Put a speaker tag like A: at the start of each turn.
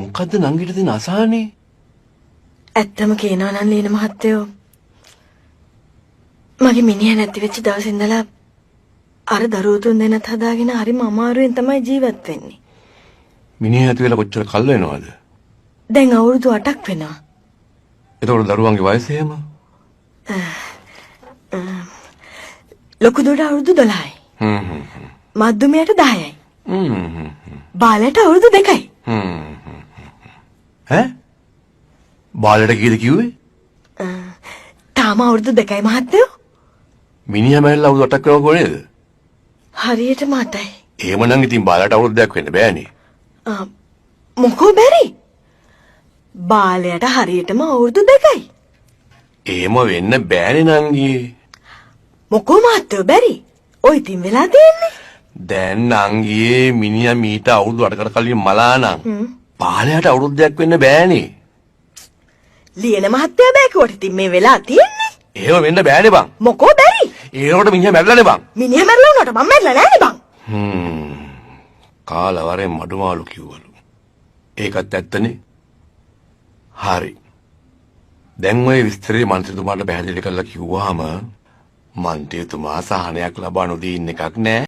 A: මොකද්ද නංගිට දෙන අසහනේ?
B: ඇත්තම කියනවා නම් ලීන මහත්තයෝ මගේ මිනිහ නැති වෙච්ච දවසේ ඉඳලා අර දරුවෝ තුන් දෙනාත් හදාගෙන හරිම අමාරුවෙන් තමයි ජීවත් වෙන්නේ.
A: මිනිහ ඇති වෙලා කොච්චර කල් වෙනවද?
B: දැන් අවුරුදු 8ක් වෙනවා.
A: එතකොට දරුවන්ගේ වයස එහෙම?
B: ලොකු දුවට අවුරුදු 12යි. මධ්‍යමයට 10යි. බාලට අවුරුදු 2යි.
A: ඈ? බාලට කීයද කිව්වේ?
B: තාම අවුරුදු 2යි මහත්තයෝ.
A: මිනිහා මැරිලා අවුරුදු 8ක් වෙනව කොහේද?
B: හරියට මතයි.
A: එහෙමනම් ඉතින් බාලට අවුරුද්දක් වෙන්න බෑනේ.
B: මොකෝ බැරි? බාලයට හරියටම අවුරුදු 2යි.
A: එහෙම වෙන්න බෑනේ නංගී.
B: මොකෝ මහත්තයෝ බැරි? ඔය ඉතින් වෙලා තියෙන්නේ.
A: දැන් නංගියේ මිනිහා මීට අවුරුදු 8කට කලින් මලා නම් බාලයට අවුරුද්දක් වෙන්න බෑනේ.
B: ලියන මහත්තයා බෑකුවට ඉතින් මේ වෙලා තියෙන්නේ.
A: එහෙම වෙන්න බෑනේ බං.
B: මොකෝ බැරි?
A: ඒකට මිනිහා මැරලානේ බං.
B: මිනිහා මැරලා උනට මම මැරලා නෑනේ බං.
A: කාලවරෙන් මඩුමාළු කිව්වලු. ඒකත් ඇත්තනේ. හරි. දැන් ඔය විස්තරේ මන්ත්‍රීතුමාට පැහැදිලි කරලා කිව්වහම මන්ත්‍රීතුමා සහනයක් ලබා නොදී ඉන්න එකක් නෑ.